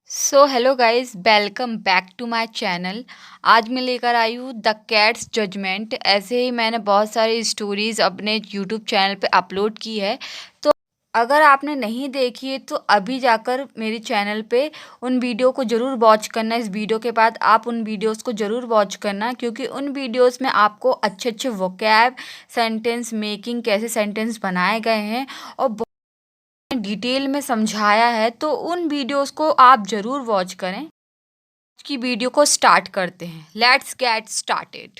So hello guys, welcome back to my channel. आज मैं लेकर आई हूँ द कैट्स जजमेंट। ऐसे ही मैंने बहुत सारी स्टोरीज अपने यूट्यूब चैनल पे अपलोड की है। तो अगर आपने नहीं देखी है तो अभी जाकर मेरे चैनल पे उन वीडियो को ज़रूर वॉच करना। इस वीडियो के बाद आप उन वीडियोस को ज़रूर वॉच करना, क्योंकि उन वीडियोस में आपको अच्छे अच्छे वोकैब, सेंटेंस मेकिंग, कैसे सेंटेंस बनाए गए हैं और डिटेल में समझाया है। तो उन वीडियोस को आप ज़रूर वॉच करें। आज की वीडियो को स्टार्ट करते हैं। Let's get started.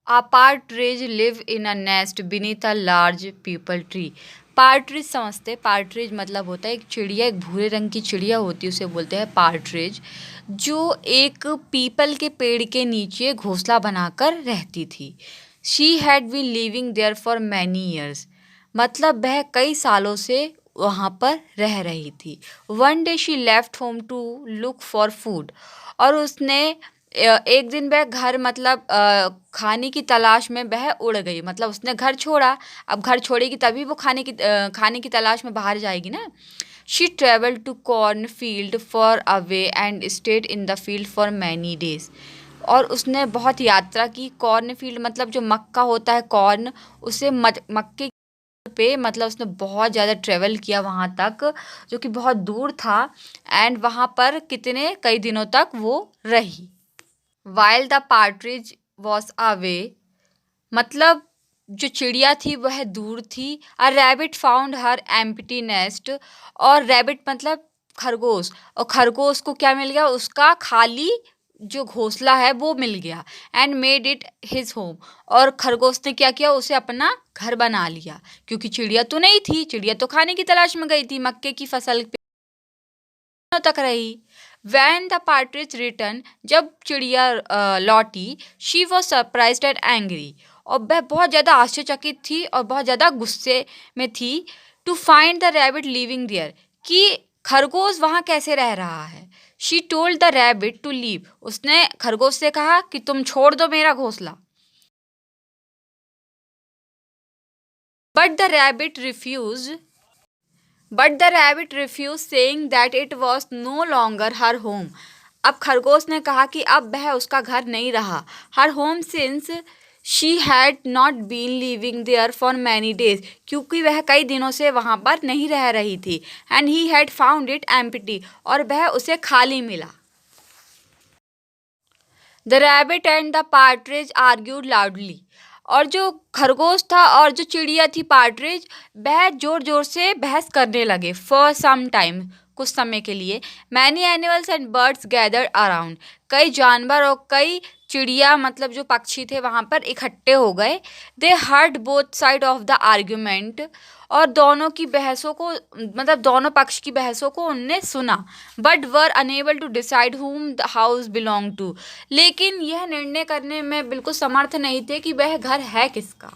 A partridge live in a nest beneath a large people tree. Partridge समझते हैं। पार्ट्रिज मतलब होता है एक चिड़िया, एक भूरे रंग की चिड़िया होती है, उसे बोलते हैं पार्ट्रिज, जो एक पीपल के पेड़ के नीचे घोंसला बनाकर रहती थी। She had been living there for many years, मतलब वह कई सालों से वहाँ पर रह रही थी। One day she left home to look for food, और उसने एक दिन वह घर मतलब खाने की तलाश में वह उड़ गई। मतलब उसने घर छोड़ा, अब घर छोड़ेगी तभी वो खाने की तलाश में बाहर जाएगी ना। She travel to corn field far away and stayed in the field for many days, और उसने बहुत यात्रा की। कॉर्न फील्ड मतलब जो मक्का होता है, कॉर्न, उसे मक्के पे मतलब उसने बहुत ज़्यादा ट्रेवल किया वहाँ तक, जो कि बहुत दूर था। एंड वहाँ पर कितने कई दिनों तक वो रही। While the partridge was away, मतलब जो चिड़िया थी वह दूर थी। A rabbit found her empty nest, और रैबिट मतलब खरगोश, और खरगोश को क्या मिल गया? उसका खाली जो घोंसला है वो मिल गया। And made it his home, और खरगोश ने क्या किया? उसे अपना घर बना लिया, क्योंकि चिड़िया तो नहीं थी, चिड़िया तो खाने की तलाश में गई थी, मक्के की फसल दिनों तक रही। वैन द पार्ट्रिज रिटर्न, जब चिड़िया लौटी, she was surprise and angry, और वह बहुत ज़्यादा आश्चर्यचकित थी और बहुत ज़्यादा गुस्से में थी। To find the rabbit living there, कि खरगोश वहाँ कैसे रह रहा है। She told the rabbit to leave, उसने खरगोश से कहा कि तुम छोड़ दो मेरा घोंसला। But the rabbit refuse but the rabbit refuse, saying that it was no longer her home. अब खरगोश ने कहा कि अब वह उसका घर नहीं रहा, her home, since she had not been living there for many days, क्योंकि वह कई दिनों से वहाँ पर नहीं रह रही थी। And he had found it empty, और वह उसे खाली मिला। The rabbit and the partridge argued loudly, और जो खरगोश था और जो चिड़िया थी पार्ट्रिज, वह जोर जोर से बहस करने लगे। फॉर सम टाइम, कुछ समय के लिए। Many animals and birds gathered around, कई जानवर और कई चिड़िया मतलब जो पक्षी थे वहाँ पर इकट्ठे हो गए। दे heard both side of the argument, और दोनों की बहसों को मतलब दोनों पक्ष की बहसों को उनने सुना। But were unable to decide whom the house belong to, लेकिन यह निर्णय करने में बिल्कुल समर्थ नहीं थे कि वह घर है किसका।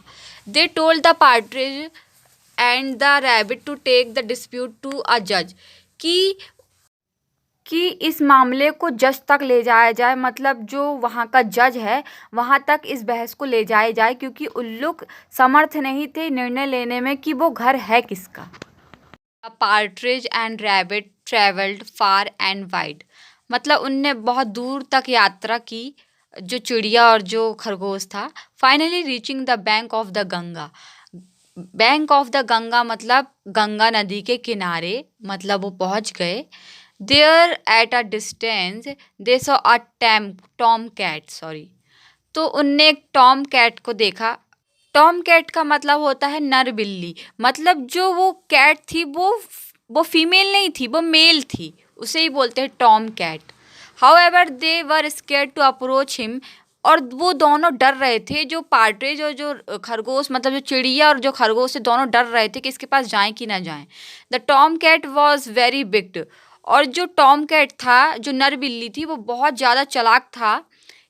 They told the partridge and the rabbit to take the dispute to a जज, कि इस मामले को जज तक ले जाया जाए, मतलब जो वहाँ का जज है वहाँ तक इस बहस को ले जाया जाए, क्योंकि उल्लुक समर्थ नहीं थे निर्णय लेने में कि वो घर है किसका। A partridge and rabbit traveled far and wide, मतलब उनने बहुत दूर तक यात्रा की, जो चिड़िया और जो खरगोश था। Finally reaching the bank of the Ganga, bank of the Ganga मतलब गंगा नदी के किनारे, मतलब वो पहुंच गए। There at a distance they saw a tom cat, sorry, तो उनने एक टॉम कैट को देखा। टॉम कैट का मतलब होता है नर बिल्ली, मतलब जो वो कैट थी वो फीमेल नहीं थी, वो मेल थी, उसे ही बोलते हैं tom cat. However they were scared to approach him, और वो दोनों डर रहे थे, जो पार्ट्रिज और जो खरगोश, मतलब जो चिड़िया और जो खरगोश है, दोनों डर रहे थे कि इसके पास जाएं कि ना जाएं। The tom cat was very big, और जो टॉम कैट था, जो नर बिल्ली थी, वो बहुत ज़्यादा चालाक था।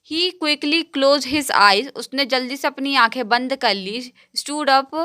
He quickly close his eyes, उसने जल्दी से अपनी आंखें बंद कर ली। Stood up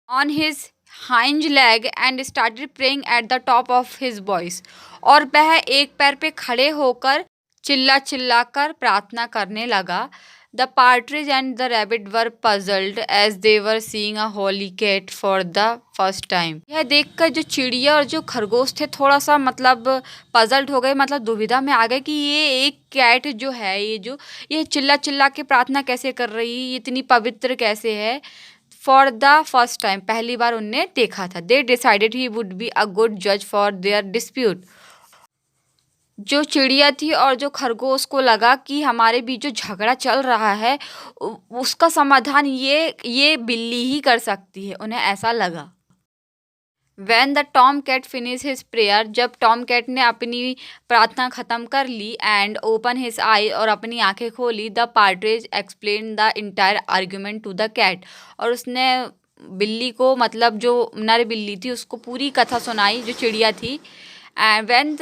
on his hind leg and started praying at the top of his voice, और वह एक पैर पे खड़े होकर चिल्ला चिल्ला कर प्रार्थना करने लगा। The partridge and the rabbit were puzzled as they were seeing a holy cat for the first time. यह देखकर जो चिड़िया और जो खरगोश थे थोड़ा सा मतलब पजल्ड हो गए, मतलब दुविधा में आ गए कि ये एक कैट जो है, ये चिल्ला चिल्ला के प्रार्थना कैसे कर रही है, ये इतनी पवित्र कैसे है। फॉर द फर्स्ट टाइम, पहली बार उनने देखा था। They decided he would be a good जज फॉर देयर डिस्प्यूट। जो चिड़िया थी और जो खरगोश को लगा कि हमारे बीच जो झगड़ा चल रहा है उसका समाधान ये बिल्ली ही कर सकती है, उन्हें ऐसा लगा। When the tom cat finish his prayer, जब टॉम कैट ने अपनी प्रार्थना ख़त्म कर ली एंड ओपन हिज आई, और अपनी आंखें खोली, the partridge explain the entire argument to the cat, और उसने बिल्ली को, मतलब जो नर बिल्ली थी उसको पूरी कथा सुनाई जो चिड़िया थी। And when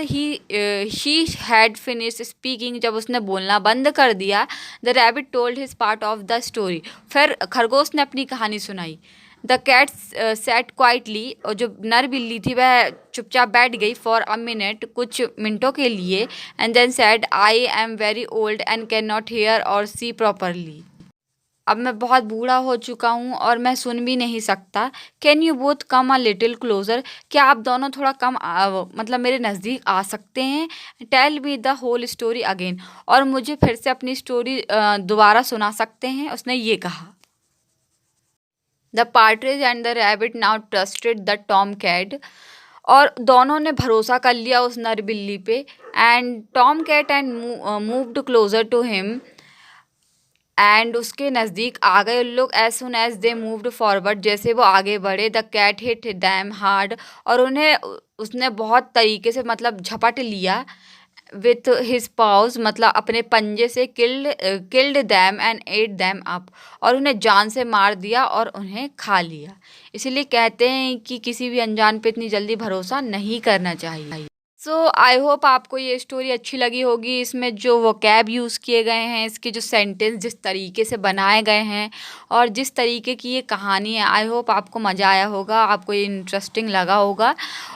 she had finish speaking, जब उसने बोलना बंद कर दिया, the rabbit told his part of the story, फिर खरगोश ने अपनी कहानी सुनाई। द कैट सैट क्वाइटली, और जो नर बिल्ली थी वह चुपचाप बैठ गई फॉर अ मिनट, कुछ मिनटों के लिए, and then said I am very old and can not hear और सी प्रॉपरली। अब मैं बहुत बूढ़ा हो चुका हूँ और मैं सुन भी नहीं सकता। Can you both come a little closer, क्या आप दोनों थोड़ा मतलब मेरे नज़दीक आ सकते हैं। Tell me the whole story again, और मुझे फिर से अपनी स्टोरी दोबारा सुना सकते हैं, उसने ये कहा। The partridge and the rabbit now trusted the tom cat, और दोनों ने भरोसा कर लिया उस नर बिल्ली पे। And tom cat and moved closer to him, and उसके नज़दीक आ गए उन लोग। As soon as they moved forward, जैसे वो आगे बढ़े, the cat hit them hard, और उन्हें उसने बहुत तरीके से मतलब झपट लिया। विथ हिज पाउज, मतलब अपने पंजे से, killed them and at them up, और उन्हें जान से मार दिया और उन्हें खा लिया। इसीलिए कहते हैं कि किसी भी अनजान पे इतनी जल्दी भरोसा नहीं करना चाहिए। सो आई होप आपको ये स्टोरी अच्छी लगी होगी। इसमें जो वोकैब यूज़ किए गए हैं, इसके जो सेंटेंस जिस तरीके से बनाए गए हैं, और जिस तरीके की ये कहानी है, आई होप आपको मज़ा आया होगा, आपको ये इंटरेस्टिंग लगा होगा।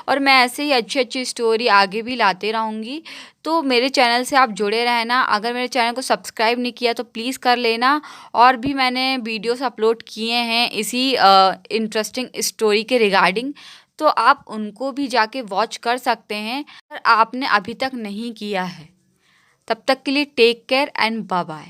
और मैं ऐसे ही अच्छी अच्छी स्टोरी आगे भी लाते रहूँगी। तो मेरे चैनल से आप जुड़े रहना। अगर मेरे चैनल को सब्सक्राइब नहीं किया तो प्लीज़ कर लेना। और भी मैंने वीडियोस अपलोड किए हैं इसी इंटरेस्टिंग स्टोरी के रिगार्डिंग, तो आप उनको भी जाके वॉच कर सकते हैं अगर आपने अभी तक नहीं किया है। तब तक के लिए take care and bye bye.